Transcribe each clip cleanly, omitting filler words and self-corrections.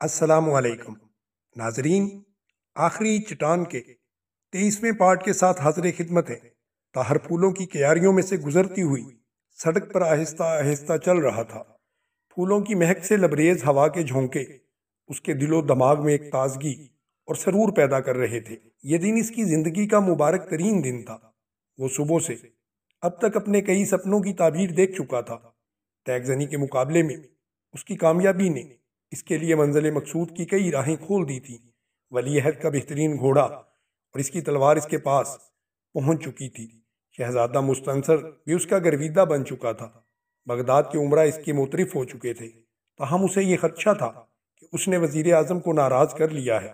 السلام علیکم ناظرین، آخری چٹان کے 23ویں پارٹ کے ساتھ حاضر خدمت ہے۔ طاہر پھولوں کی کیاریوں میں سے گزرتی ہوئی سڑک پر آہستہ آہستہ چل رہا تھا۔ پھولوں کی مہک سے لبریز ہوا کے جھونکے اس کے دل و دماغ میں ایک تازگی اور سرور پیدا کر رہے تھے۔ یہ دن اس کی زندگی کا مبارک ترین دن تھا۔ وہ صبح سے اب تک اپنے کئی سپنوں کی تعبیر دیکھ چکا تھا۔ تیگ زنی کے مقابلے میں اس کی کامیابی نے اس کے لیے منزل مقصود کی کئی راہیں کھول دی تھی۔ ولی عہد کا بہترین گھوڑا اور اس کی تلوار اس کے پاس پہنچ چکی تھی۔ شہزادہ مستنصر بھی اس کا گرویدہ بن چکا تھا۔ بغداد کے عمرہ اس کے معترف ہو چکے تھے، تاہم اسے یہ خدشہ تھا کہ اس نے وزیر اعظم کو ناراض کر لیا ہے۔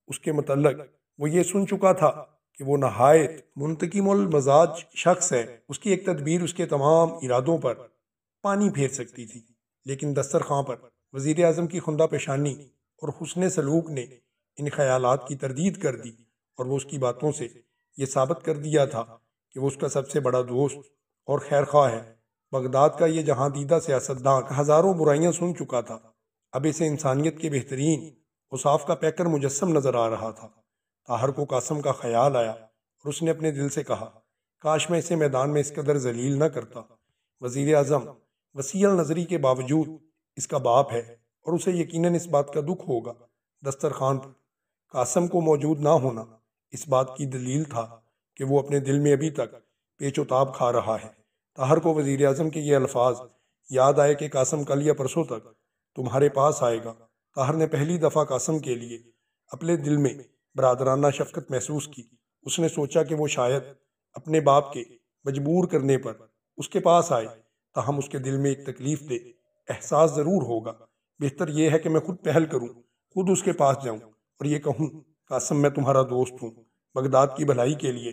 اس کے متعلق وہ یہ سن چکا تھا کہ وہ نہایت منتقم المزاج شخص ہے۔ اس کی ایک تدبیر اس کے تمام ارادوں پر پانی پھیر سکتی تھی، لیکن دسترخواں پر وزیر اعظم کی خندہ پیشانی اور حسن سلوک نے ان خیالات کی تردید کر دی، اور وہ اس کی باتوں سے یہ ثابت کر دیا تھا کہ وہ اس کا سب سے بڑا دوست اور خیر خواہ ہے۔ بغداد کا یہ جہاں دیدہ سیاستداں ہزاروں برائیاں سن چکا تھا، اب اسے انسانیت کے بہترین اوصاف کا پیکر مجسم نظر آ رہا تھا۔ طاہر کو قاسم کا خیال آیا اور اس نے اپنے دل سے کہا، کاش میں اسے میدان میں اس قدر ذلیل نہ کرتا۔ وزیر اعظم وسیع النظری کے باوجود اس کا باپ ہے اور اسے یقیناً اس بات کا دکھ ہوگا۔ دسترخوان پر قاسم کو موجود نہ ہونا اس بات کی دلیل تھا کہ وہ اپنے دل میں ابھی تک پیچ و تاب کھا رہا ہے۔ طاہر کو وزیر اعظم کے یہ الفاظ یاد آئے کہ قاسم کل یا پرسوں تک تمہارے پاس آئے گا۔ طاہر نے پہلی دفعہ قاسم کے لیے اپنے دل میں برادرانہ شفقت محسوس کی۔ اس نے سوچا کہ وہ شاید اپنے باپ کے مجبور کرنے پر اس کے پاس آئے، تاہم اس کے دل میں ایک تکلیف دہ احساس ضرور ہوگا۔ بہتر یہ ہے کہ میں خود پہل کروں، خود اس کے پاس جاؤں اور یہ کہوں، قاسم میں تمہارا دوست ہوں۔ بغداد کی بھلائی کے لیے،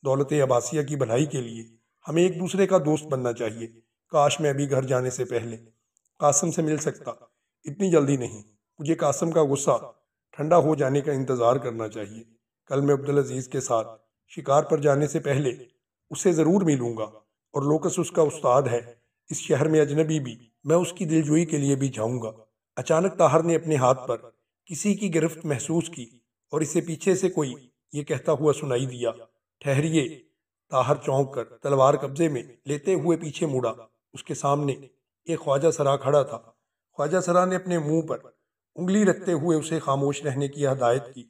دولت عباسیہ کی بھلائی کے لیے ہمیں ایک دوسرے کا دوست بننا چاہیے۔ کاش میں ابھی گھر جانے سے پہلے قاسم سے مل سکتا۔ اتنی جلدی نہیں، مجھے قاسم کا غصہ ٹھنڈا ہو جانے کا انتظار کرنا چاہیے۔ کل میں عبدالعزیز کے ساتھ شکار پر جانے سے پہلے اسے ضرور ملوں گا، اور لوکس اس کا استاد ہے۔ اس شہر میں اجنبی بھی، میں اس کی دلجوئی کے لیے بھی جاؤں گا۔ اچانک طاہر نے اپنے ہاتھ پر کسی کی گرفت محسوس کی اور اسے پیچھے سے کوئی یہ کہتا ہوا سنائی دیا، ٹھہریے۔ طاہر چونک کر تلوار قبضے میں لیتے ہوئے پیچھے مڑا۔ اس کے سامنے ایک خواجہ سرا کھڑا تھا۔ خواجہ سرا نے اپنے منہ پر انگلی رکھتے ہوئے اسے خاموش رہنے کی ہدایت کی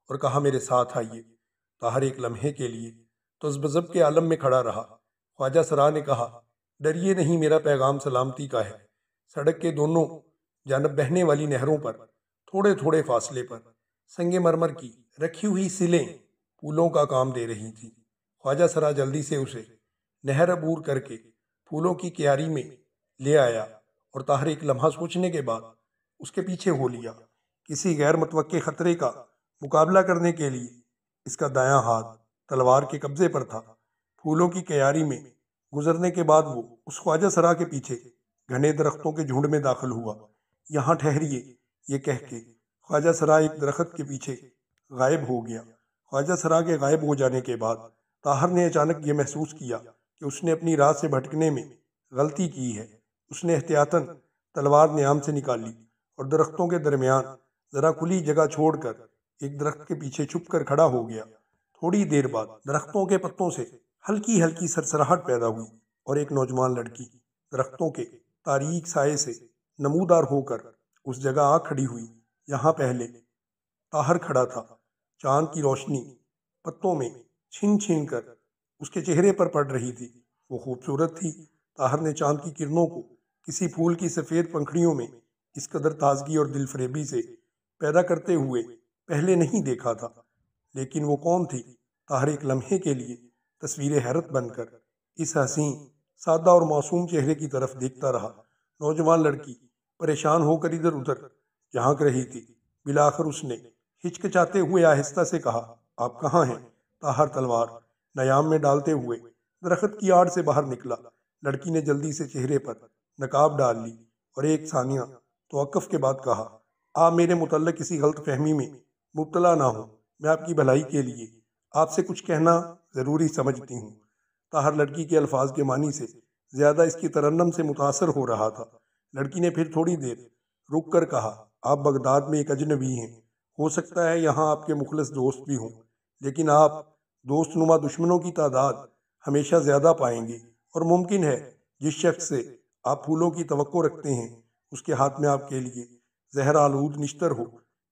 اور کہا، میرے ساتھ آئیے۔ طاہر ایک لمحے کے لیے تذبذب کے عالم میں کھڑا رہا۔ خواجہ سرا نے کہا، ڈریے نہیں، میرا پیغام سلامتی کا ہے۔ سڑک کے دونوں جانب بہنے والی نہروں پر تھوڑے تھوڑے فاصلے پر سنگ مرمر کی رکھی ہوئی سلیں پھولوں کا کام دے رہی تھی۔ خواجہ سرا جلدی سے اسے نہر عبور کر کے پھولوں کی کیاری میں لے آیا، اور طاہر ایک لمحہ سوچنے کے بعد اس کے پیچھے ہو لیا۔ کسی غیر متوقع خطرے کا مقابلہ کرنے کے لیے اس کا دایاں ہاتھ تلوار کے قبضے پر تھا۔ پھولوں کی کیاری میں گزرنے کے بعد وہ اس خواجہ سرا کے پیچھے گھنے درختوں کے جھنڈ میں داخل ہوا۔ یہاں ٹھہریے، یہ کہہ کے خواجہ سرا ایک درخت کے پیچھے غائب ہو گیا۔ خواجہ سرا کے غائب ہو جانے کے بعد طاہر نے اچانک یہ محسوس کیا کہ اس نے اپنی راہ سے بھٹکنے میں غلطی کی ہے۔ اس نے احتیاطاً تلوار نیام سے نکالی اور درختوں کے درمیان ذرا کھلی جگہ چھوڑ کر ایک درخت کے پیچھے چھپ کر کھڑا ہو گیا۔ تھوڑی دیر بعد درختوں کے پتوں سے ہلکی ہلکی سرسراہٹ پیدا ہوئی اور ایک نوجوان لڑکی درختوں کے تاریک سائے سے نمودار ہو کر اس جگہ آ کھڑی ہوئی جہاں پہلے طاہر کھڑا تھا۔ چاند کی روشنی پتوں میں چھن چھن کر اس کے چہرے پر پڑ رہی تھی۔ وہ خوبصورت تھی۔ طاہر نے چاند کی کرنوں کو کسی پھول کی سفید پنکھڑیوں میں اس قدر تازگی اور دل فریبی سے پیدا کرتے ہوئے پہلے نہیں دیکھا تھا۔ لیکن وہ کون تھی؟ طاہر ایک لمحے کے لیے تصویر حیرت بن کر اس حسین، سادہ اور معصوم چہرے کی طرف دیکھتا رہا۔ نوجوان لڑکی پریشان ہو کر ادھر ادھر جھانک رہی تھی۔ بالآخر اس نے ہچکچاتے ہوئے آہستہ سے کہا، آپ کہاں ہیں؟ طاہر تلوار نیام میں ڈالتے ہوئے درخت کی آڑ سے باہر نکلا۔ لڑکی نے جلدی سے چہرے پر نقاب ڈال لی اور ایک ثانیہ توقف کے بعد کہا، آپ میرے متعلق کسی غلط فہمی میں مبتلا نہ ہوں، میں آپ کی بھلائی کے لیے آپ سے کچھ کہنا ضروری سمجھتی ہوں۔ طاہر لڑکی کے الفاظ کے معنی سے زیادہ اس کی ترنم سے متاثر ہو رہا تھا۔ لڑکی نے پھر تھوڑی دیر رک کر کہا، آپ بغداد میں ایک اجنبی ہیں، ہو سکتا ہے یہاں آپ کے مخلص دوست بھی ہوں، لیکن آپ دوست نما دشمنوں کی تعداد ہمیشہ زیادہ پائیں گے، اور ممکن ہے جس شخص سے آپ پھولوں کی توقع رکھتے ہیں اس کے ہاتھ میں آپ کے لیے زہر آلود نشتر ہو۔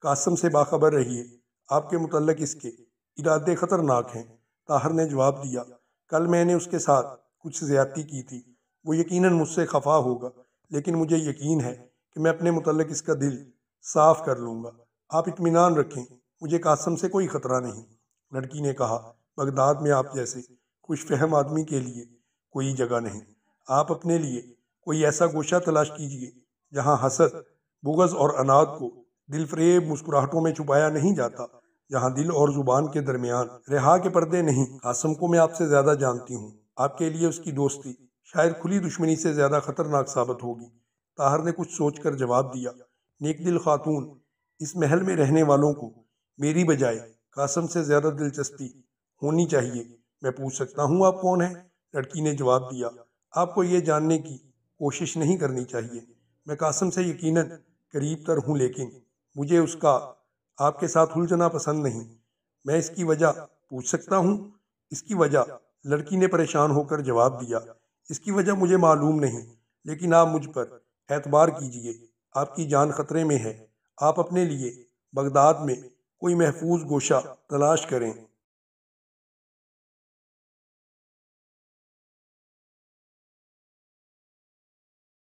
قاسم سے باخبر رہیے، آپ کے متعلق اس کے ارادے خطرناک ہیں۔ طاہر نے جواب دیا، کل میں نے اس کے ساتھ کچھ زیادتی کی تھی، وہ یقیناً مجھ سے خفا ہوگا، لیکن مجھے یقین ہے کہ میں اپنے متعلق اس کا دل صاف کر لوں گا۔ آپ اطمینان رکھیں، مجھے قاسم سے کوئی خطرہ نہیں۔ لڑکی نے کہا، بغداد میں آپ جیسے خوش فہم آدمی کے لیے کوئی جگہ نہیں۔ آپ اپنے لیے کوئی ایسا گوشہ تلاش کیجیے جہاں حسد، بغض اور عناد کو دل فریب مسکراہٹوں میں چھپایا نہیں جاتا، جہاں دل اور زبان کے درمیان رہا کے پردے نہیں۔ قاسم کو میں آپ سے زیادہ جانتی ہوں، آپ کے لیے اس کی دوستی شاید کھلی دشمنی سے زیادہ خطرناک ثابت ہوگی۔ طاہر نے کچھ سوچ کر جواب دیا، نیک دل خاتون، اس محل میں رہنے والوں کو میری بجائے قاسم سے زیادہ دلچسپی ہونی چاہیے۔ میں پوچھ سکتا ہوں آپ کون ہیں؟ لڑکی نے جواب دیا، آپ کو یہ جاننے کی کوشش نہیں کرنی چاہیے۔ میں قاسم سے یقیناً قریب تر ہوں، لیکن مجھے اس کا آپ کے ساتھ الجھنا پسند نہیں۔ میں اس کی وجہ پوچھ سکتا ہوں؟ اس کی وجہ؟ لڑکی نے پریشان ہو کر جواب دیا، اس کی وجہ مجھے معلوم نہیں، لیکن آپ مجھ پر اعتبار کیجئے، آپ کی جان خطرے میں ہے۔ آپ اپنے لیے بغداد میں کوئی محفوظ گوشہ تلاش کریں۔